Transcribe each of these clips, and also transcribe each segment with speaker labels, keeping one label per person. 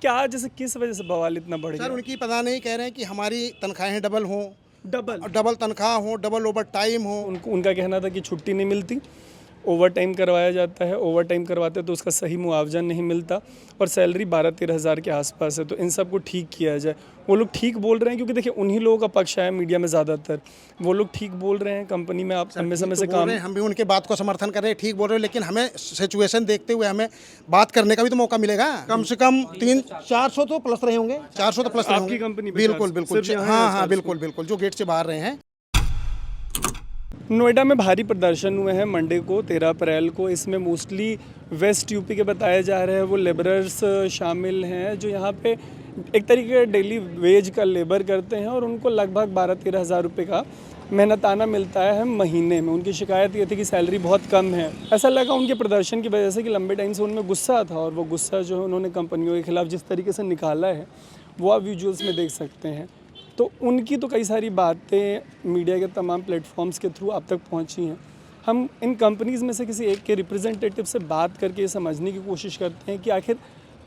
Speaker 1: क्या, जैसे किस वजह से बवाल इतना बढ़
Speaker 2: सर
Speaker 1: गया?
Speaker 2: उनकी पता नहीं, कह रहे हैं कि हमारी तनख्वाहें डबल हों,
Speaker 1: डबल
Speaker 2: डबल तनख्वाह हो, डबल ओवर टाइम हो।
Speaker 1: उनका कहना था कि छुट्टी नहीं मिलती, ओवर टाइम करवाया जाता है, ओवर टाइम करवाते तो उसका सही मुआवजा नहीं मिलता और सैलरी 12-13 हज़ार के आसपास है। तो इन सब को ठीक किया जाए। वो लोग ठीक बोल रहे हैं क्योंकि देखिए उन्हीं लोगों का पक्ष है मीडिया में ज़्यादातर। वो लोग ठीक बोल रहे हैं, कंपनी में आप समय समय से काम,
Speaker 2: हम भी उनके बात को समर्थन कर रहे हैं, ठीक बोल रहे हैं, लेकिन हमें सिचुएशन देखते हुए हमें बात करने का भी तो मौका मिलेगा। कम से कम 300-400 तो प्लस रहे होंगे, 400 तो प्लस रहे होंगे।
Speaker 1: आपकी कंपनी पे
Speaker 2: बिल्कुल
Speaker 1: 400,
Speaker 2: बिल्कुल,
Speaker 1: सिर्फ यहाँ
Speaker 2: हाँ
Speaker 1: है
Speaker 2: हाँ
Speaker 1: 400।
Speaker 2: बिल्कुल बिल्कुल, जो गेट से बाहर रहे हैं।
Speaker 1: नोएडा में भारी प्रदर्शन हुए हैं मंडे को 13 अप्रैल को। इसमें मोस्टली वेस्ट यूपी के बताए जा रहे हैं वो लेबरर्स शामिल हैं जो यहाँ पे एक तरीके का डेली वेज का लेबर करते हैं और उनको लगभग 12-13 हज़ार रुपये का मेहनताना मिलता है महीने में। उनकी शिकायत ये थी कि सैलरी बहुत कम है। ऐसा लगा उनके प्रदर्शन की वजह से कि लंबे टाइम से उनमें गुस्सा था और वो गुस्सा जो है उन्होंने कंपनियों के खिलाफ जिस तरीके से निकाला है वो आप विजुअल्स में देख सकते हैं। तो उनकी तो कई सारी बातें मीडिया के तमाम प्लेटफॉर्म्स के थ्रू आप तक पहुंची हैं। हम इन कंपनीज़ में से किसी एक के रिप्रेजेंटेटिव से बात करके ये समझने की कोशिश करते हैं कि आखिर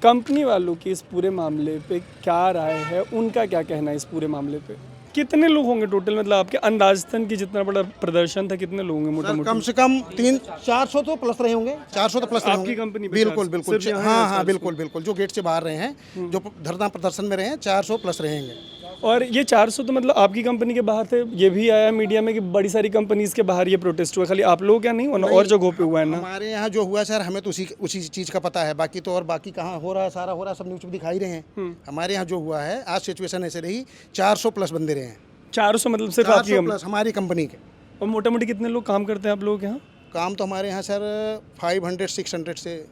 Speaker 1: कंपनी वालों की इस पूरे मामले पे क्या राय है, उनका क्या कहना है इस पूरे मामले पे। कितने लोग होंगे टोटल, मतलब आपके अंदाजतन कि जितना बड़ा प्रदर्शन था कितने लोग होंगे मोटा मोटा?
Speaker 2: कम से कम 300-400 तो प्लस रहे होंगे, 400 तो प्लस रहे
Speaker 1: आपकी
Speaker 2: होंगे।
Speaker 1: कंपनी पे
Speaker 2: बिल्कुल
Speaker 1: 400,
Speaker 2: बिल्कुल,
Speaker 1: सिर्फ यहाँ
Speaker 2: हाँ
Speaker 1: है
Speaker 2: हाँ
Speaker 1: 400।
Speaker 2: बिल्कुल बिल्कुल, जो गेट से बाहर रहे हैं, जो धरना प्रदर्शन में रहे हैं, 400 प्लस रहेंगे।
Speaker 1: और ये 400 तो मतलब आपकी कंपनी के बाहर थे। ये भी आया मीडिया में कि बड़ी सारी कंपनीज के बाहर ये प्रोटेस्ट हुआ, खाली आप लोग क्या नहीं होना और जगहों पे हुआ है ना?
Speaker 2: हमारे यहाँ जो हुआ सर, हमें तो उसी चीज़ का पता है, बाकी तो और बाकी कहाँ हो रहा है, सारा हो रहा है, सब न्यूज़ में दिखाई रहे हैं। हमारे यहाँ जो हुआ है, आज सिचुएशन ऐसे रही, 400 प्लस बंदे रहे हैं।
Speaker 1: 400 मतलब सिर्फ आपकी
Speaker 2: 400 प्लस हमारी कंपनी के।
Speaker 1: और मोटा मोटी कितने लोग काम करते हैं आप लोग यहाँ?
Speaker 2: काम तो हमारे यहाँ सर 500-600 से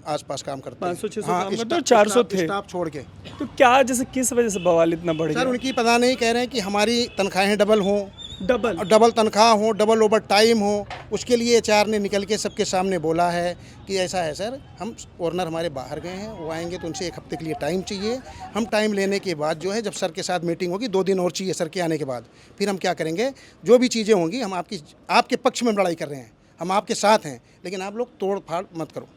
Speaker 2: आसपास काम करते हैं।
Speaker 1: 500-600
Speaker 2: हाँ,
Speaker 1: काम करते हैं और 400 थे।
Speaker 2: स्टाफ छोड़ के।
Speaker 1: तो क्या, जैसे किस वजह से बवाल इतना बढ़
Speaker 2: सर
Speaker 1: गया?
Speaker 2: उनकी पता नहीं, कह रहे हैं कि हमारी तनख्वाहें डबल हों,
Speaker 1: डबल
Speaker 2: तनख्वाह हो, डबल ओवर टाइम हो। उसके लिए एचआर ने निकल के सबके सामने बोला है कि ऐसा है सर, हम ओनर हमारे बाहर गए हैं, वो आएंगे तो उनसे 1 हफ्ते के लिए टाइम चाहिए। हम टाइम लेने के बाद जो है, जब सर के साथ मीटिंग होगी, 2 दिन और चाहिए सर के आने के बाद, फिर हम क्या करेंगे, जो भी चीज़ें होंगी, हम आपके पक्ष में लड़ाई कर रहे हैं, हम आपके साथ हैं, लेकिन आप लोग तोड़ फाड़ मत करो,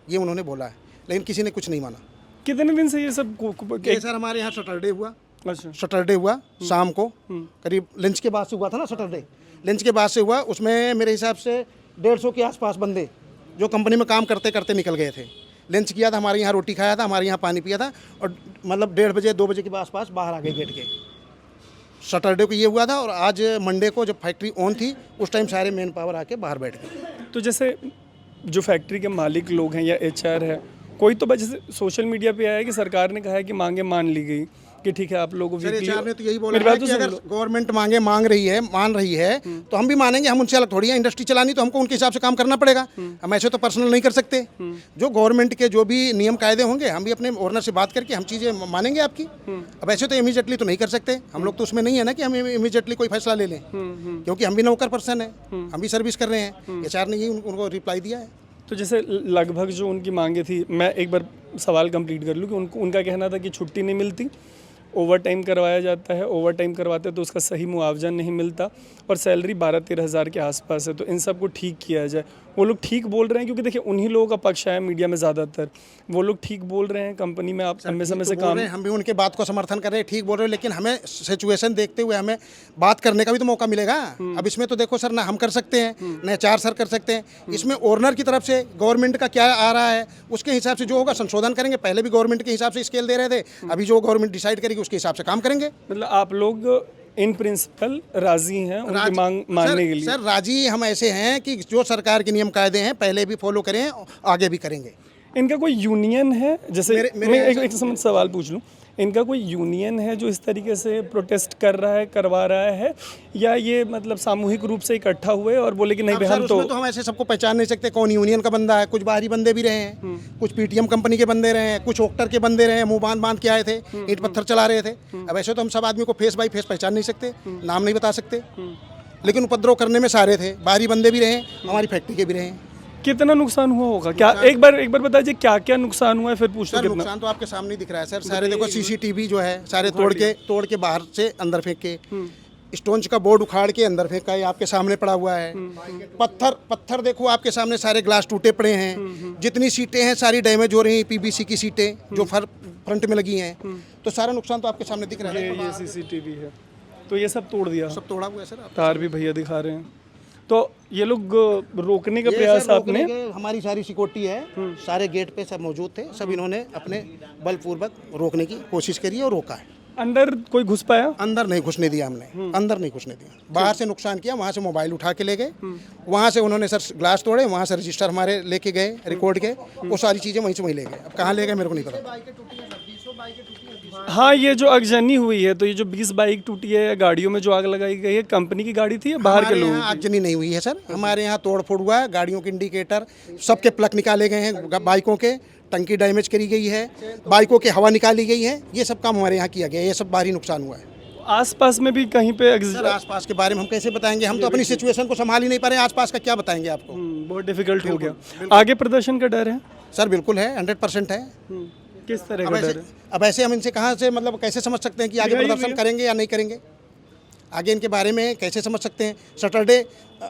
Speaker 2: ये उन्होंने बोला है। लेकिन किसी ने कुछ नहीं माना।
Speaker 1: कितने दिन से ये सब
Speaker 2: ये सर हमारे यहाँ सैटरडे हुआ,
Speaker 1: अच्छा,
Speaker 2: सैटरडे हुआ शाम को, करीब लंच के बाद से हुआ था ना, सैटरडे लंच के बाद से हुआ। उसमें मेरे हिसाब से 150 के आसपास बंदे जो कंपनी में काम करते करते निकल गए थे। लंच किया था, हमारे यहाँ रोटी खाया था, हमारे यहाँ पानी पिया था, और मतलब 1:30 बजे 2 बजे के आसपास बाहर आ गए गेट के। सैटरडे को ये हुआ था, और आज मंडे को जब फैक्ट्री ऑन थी, उस टाइम सारे मैन पावर आके बाहर बैठ गए।
Speaker 1: तो जैसे जो फैक्ट्री के मालिक लोग हैं या एचआर है, कोई तो जैसे सोशल मीडिया पे आया है कि सरकार ने कहा है कि मांगे मान ली गई कि ठीक है आप लोगों को
Speaker 2: एचआर ने तो यही बोला है कि अगर गवर्नमेंट मान रही है तो हम भी मानेंगे। हम उनसे अलग थोड़ी है, इंडस्ट्री चलानी तो हमको उनके हिसाब से काम करना पड़ेगा। हम ऐसे तो पर्सनल नहीं कर सकते। जो गवर्नमेंट के जो भी नियम कायदे होंगे, हम भी अपने ओनर से बात करके हम चीज़ें मानेंगे आपकी। अब ऐसे तो इमीडिएटली तो नहीं कर सकते, हम लोग तो उसमें नहीं है ना कि हम इमीडिएटली कोई फैसला ले लें, क्योंकि हम भी नौकर पर्सन है, हम भी सर्विस कर रहे हैं। एचआर ने यही उनको रिप्लाई दिया है।
Speaker 1: तो जैसे लगभग जो उनकी मांगे थी, मैं एक बार सवाल कंप्लीट कर लूँ कि उनका कहना था कि छुट्टी नहीं मिलती, ओवर टाइम करवाया जाता है, ओवर टाइम करवाते तो उसका सही मुआवजा नहीं मिलता और सैलरी 12-13 हज़ार के आसपास है। तो इन सब को ठीक किया जाए। वो लोग ठीक बोल रहे हैं क्योंकि देखिए उन्हीं लोगों का पक्ष है मीडिया में ज़्यादातर। वो लोग ठीक बोल रहे हैं, कंपनी में आप समय समय से काम,
Speaker 2: हम भी उनके बात को समर्थन कर रहे हैं, ठीक बोल रहे हैं, लेकिन हमें सिचुएशन देखते हुए हमें बात करने का भी तो मौका मिलेगा। अब इसमें तो देखो सर, ना हम कर सकते हैं, ना एचआर सर कर सकते हैं। इसमें ओनर की तरफ से गवर्नमेंट का क्या आ रहा है, उसके हिसाब से जो होगा संशोधन करेंगे। पहले भी गवर्नमेंट के हिसाब से स्केल दे रहे थे, अभी जो गवर्नमेंट डिसाइड करेगी उसके हिसाब से काम करेंगे।
Speaker 1: मतलब आप लोग इन प्रिंसिपल राजी हैं उनकी मांग मानने के लिए?
Speaker 2: सर राजी हम ऐसे हैं कि जो सरकार के नियम कायदे हैं पहले भी फॉलो करें, आगे भी करेंगे।
Speaker 1: इनका कोई यूनियन है? जैसे मैं एक सवाल पूछ लूँ, इनका कोई यूनियन है जो इस तरीके से प्रोटेस्ट कर रहा है, करवा रहा है, या ये मतलब सामूहिक रूप से इकट्ठा हुए और बोले कि नहीं भाई हम
Speaker 2: तो हम ऐसे सबको पहचान नहीं सकते कौन यूनियन का बंदा है। कुछ बाहरी बंदे भी रहे हैं, कुछ पीटीएम कंपनी के बंदे रहे हैं, कुछ ओक्टर के बंदे रहे हैं, मुंह बांध के आए थे, ईंट पत्थर चला रहे थे। अब ऐसे तो हम सब आदमी को फेस बाई फेस पहचान नहीं सकते, नाम नहीं बता सकते, लेकिन उपद्रव करने में सारे थे। बाहरी बंदे भी रहे, हमारी फैक्ट्री के भी रहे।
Speaker 1: कितना नुकसान हुआ होगा क्या? एक बार बताइए क्या क्या नुकसान हुआ है, फिर पूछ लो।
Speaker 2: नुकसान तो आपके सामने दिख रहा है सर। सारे देखो सीसीटीवी जो है सारे तोड़ के बाहर से अंदर फेंक के, स्टोन्स का बोर्ड उखाड़ के अंदर फेंका है, आपके सामने पड़ा हुआ है। पत्थर देखो आपके सामने, सारे ग्लास टूटे पड़े हैं। जितनी सीटें हैं सारी डैमेज हो रही हैं, पीवीसी की सीटें जो फ्रंट में लगी हैं, तो सारा नुकसान तो आपके सामने दिख रहा है।
Speaker 1: ये सीसीटीवी है, तो ये सब तोड़ दिया,
Speaker 2: सब तोड़ा हुआ है सर।
Speaker 1: तार भी भैया दिखा रहे हैं। तो ये लोग रोकने का प्रयास आपने,
Speaker 2: हमारी सारी सिक्योरिटी है, सारे गेट पे सब मौजूद थे, सब इन्होंने अपने बलपूर्वक रोकने की कोशिश करी है और रोका है।
Speaker 1: अंदर कोई घुस पाया?
Speaker 2: अंदर नहीं घुसने दिया हमने, अंदर नहीं घुसने दिया। बाहर से नुकसान किया, वहाँ से मोबाइल उठा के ले गए, वहाँ से उन्होंने सर ग्लास तोड़े, वहाँ से रजिस्टर हमारे लेके गए रिकॉर्ड के, वो सारी चीज़ें वहीं से वहीं ले गए। अब कहाँ ले गए मेरे को नहीं पता।
Speaker 1: हाँ, ये जो आगजनी हुई है, तो ये जो 20 बाइक टूटी है या गाड़ियों में जो आग लगाई गई है, कंपनी की गाड़ी थी या बाहर के लोग?
Speaker 2: आगजनी नहीं हुई है सर, हमारे यहाँ तोड़ फोड़ हुआ है, गाड़ियों के इंडिकेटर सबके प्लग निकाले गए हैं, बाइकों के टंकी डैमेज करी गई है, बाइकों की हवा निकाली गई है, ये सब काम हमारे यहाँ किया गया है। ये सब बाहरी नुकसान हुआ है।
Speaker 1: आसपास में भी कहीं पे
Speaker 2: सर आसपास के बारे में हम कैसे बताएंगे, हम तो अपनी सिचुएशन को संभाल ही नहीं पा रहे हैं, आसपास का क्या बताएंगे आपको।
Speaker 1: बहुत डिफिकल्ट हो गया। आगे प्रदर्शन का डर है?
Speaker 2: सर बिल्कुल है, 100% है।
Speaker 1: किस तरह का डर है?
Speaker 2: अब ऐसे हम इनसे कहाँ से, मतलब कैसे समझ सकते हैं कि आगे प्रदर्शन करेंगे या नहीं करेंगे? आगे इनके बारे में कैसे समझ सकते हैं? सैटरडे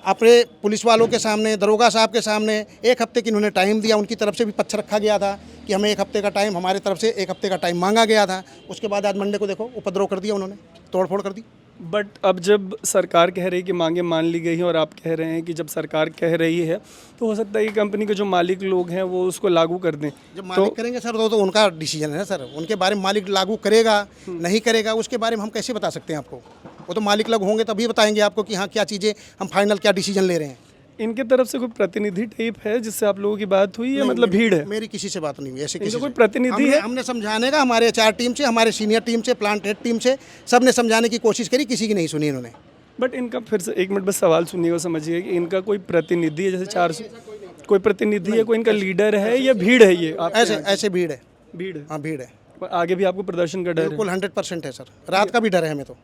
Speaker 2: अपने पुलिस वालों के सामने, दरोगा साहब के सामने 1 हफ्ते की इन्होंने टाइम दिया, उनकी तरफ से भी पक्ष रखा गया था कि हमें 1 हफ्ते का टाइम, हमारे तरफ से 1 हफ्ते का टाइम मांगा गया था। उसके बाद आज मंडे को देखो उपद्रव कर दिया उन्होंने, तोड़फोड़ कर दी।
Speaker 1: बट अब जब सरकार कह रही है कि मांगे मान ली गई हैं और आप कह रहे हैं कि जब सरकार कह रही है तो हो सकता है कि कंपनी के जो मालिक लोग हैं वो उसको लागू कर दें।
Speaker 2: जब मालिक करेंगे सर तो उनका डिसीजन है सर, उनके बारे में मालिक लागू करेगा नहीं करेगा उसके बारे में हम कैसे बता सकते हैं आपको? वो तो मालिक लोग होंगे तभी बताएंगे आपको कि हाँ क्या चीज़ें हम फाइनल क्या डिसीजन ले रहे हैं।
Speaker 1: इनके तरफ से कोई प्रतिनिधि टाइप है जिससे आप लोगों की बात हुई है? मतलब भीड़ है?
Speaker 2: मेरी किसी से बात नहीं हुई ऐसे किसी
Speaker 1: कोई प्रतिनिधि है?
Speaker 2: हमने समझाने का, हमारे HR टीम से, हमारे सीनियर टीम से, प्लांट हेड टीम से, सब ने समझाने की कोशिश करी, किसी की नहीं सुनी इन्होंने।
Speaker 1: बट इनका फिर से 1 मिनट बस सवाल सुनिएगा, समझिए कि इनका कोई प्रतिनिधि है, जैसे 400 कोई प्रतिनिधि है, कोई इनका लीडर है या भीड़ है? ये
Speaker 2: ऐसे भीड़ है।
Speaker 1: भीड़ है?
Speaker 2: हाँ भीड़ है।
Speaker 1: पर आगे भी आपको प्रदर्शन का डर है?
Speaker 2: बिल्कुल 100% है सर। रात का भी डर है हमें तो,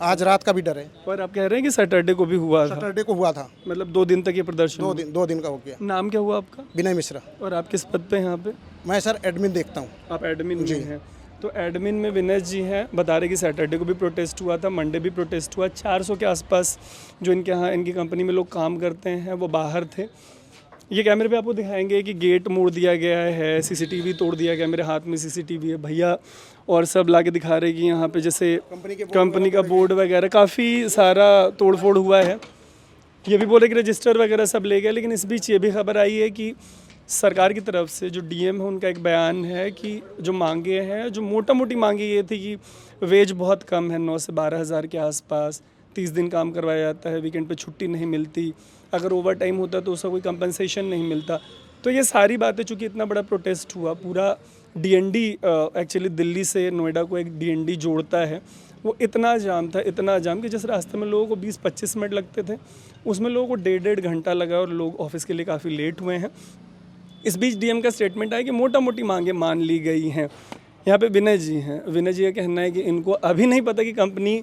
Speaker 2: आज रात का भी डर है।
Speaker 1: और आप कह रहे हैं कि सैटरडे को भी हुआ था?
Speaker 2: सैटरडे को हुआ था,
Speaker 1: मतलब 2 दिन तक ये प्रदर्शन?
Speaker 2: 2 दिन का हो गया।
Speaker 1: नाम क्या हुआ आपका?
Speaker 2: विनय मिश्रा।
Speaker 1: और आप किस पद पे हैं यहाँ पे?
Speaker 2: मैं सर एडमिन देखता हूँ।
Speaker 1: आप एडमिन में हैं? तो एडमिन में विनय जी हैं, बता रहे कि सैटरडे को भी प्रोटेस्ट हुआ था, मंडे भी प्रोटेस्ट हुआ। 400 के आसपास जो इनके यहाँ इनकी कंपनी में लोग काम करते हैं वो बाहर थे। ये कैमरे पे आपको दिखाएंगे कि गेट मोड़ दिया गया है, सीसीटीवी तोड़ दिया गया, मेरे हाथ में सीसीटीवी है भैया, और सब लाके दिखा रहे कि यहाँ पे जैसे कंपनी का बोर्ड वगैरह काफ़ी सारा तोड़ फोड़ हुआ है। ये भी बोले कि रजिस्टर वगैरह सब ले गए। लेकिन इस बीच ये भी खबर आई है कि सरकार की तरफ से जो DM है उनका एक बयान है कि जो मांगे हैं, जो मोटा मोटी मांगे ये थी कि वेज बहुत कम है, 9 से 12 हज़ार के आसपास, 30 दिन काम करवाया जाता है, वीकेंड पे छुट्टी नहीं मिलती, अगर ओवर टाइम होता तो उसका कोई कंपनसेशन नहीं मिलता। तो ये सारी बातें, चूँकि इतना बड़ा प्रोटेस्ट हुआ, पूरा DND एक्चुअली दिल्ली से नोएडा को एक DND जोड़ता है, वो इतना जाम था, इतना जाम कि जिस रास्ते में लोगों को 20-25 मिनट लगते थे उसमें लोगों को 1.5 घंटा लगा और लोग ऑफिस के लिए काफ़ी लेट हुए हैं। इस बीच DM का स्टेटमेंट आया कि मोटा मोटी मांगे मान ली गई हैं। यहाँ पे विनय जी हैं, विनय जी का कहना है कि इनको अभी नहीं पता कि कंपनी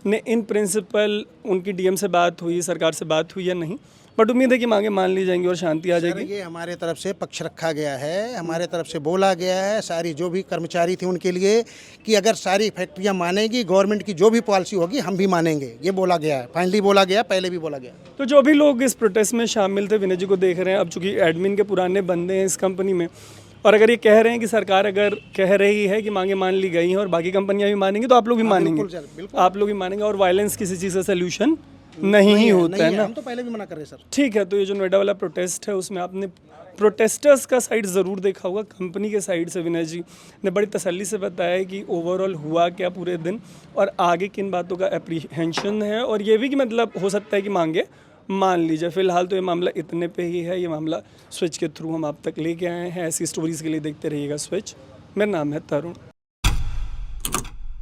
Speaker 1: ने इन प्रिंसिपल उनकी DM से बात हुई, सरकार से बात हुई या नहीं, बट उम्मीद है कि मांगे मान ली जाएंगी और शांति आ जाएगी।
Speaker 2: ये हमारे तरफ से पक्ष रखा गया है, हमारे तरफ से बोला गया है, सारी जो भी कर्मचारी थे उनके लिए, कि अगर सारी फैक्ट्रियां मानेगी, गवर्नमेंट की जो भी पॉलिसी होगी हम भी मानेंगे, ये बोला गया है, फाइनली बोला गया, पहले भी बोला गया।
Speaker 1: तो जो भी लोग इस प्रोटेस्ट में शामिल थे, विनय जी को देख रहे हैं, अब चूंकि एडमिन के पुराने बंदे हैं इस कंपनी में, और अगर ये कह रहे हैं कि सरकार अगर कह रही है कि मांगे मान ली गई हैं और बाकी कंपनियां भी मानेंगी, तो आप लोग भी मानेंगे? आप लोग भी मानेंगे। और वायलेंस किसी चीज़ का सोल्यूशन नहीं ही होता है ना?
Speaker 2: हम तो पहले भी मना कर रहे सर।
Speaker 1: ठीक है, तो ये जो नोएडा वाला प्रोटेस्ट है उसमें आपने प्रोटेस्टर्स का साइड ज़रूर देखा होगा। कंपनी के साइड से विनय जी ने बड़ी तसल्ली से बताया कि ओवरऑल हुआ क्या पूरे दिन और आगे किन बातों का एप्रीहेंशन है, और ये भी कि मतलब हो सकता है कि मांगे मान लीजिए। फ़िलहाल तो ये मामला इतने पे ही है। ये मामला स्विच के थ्रू हम आप तक लेके आए हैं। ऐसी स्टोरीज़ के लिए देखते रहिएगा स्विच। मेरा नाम है तरुण।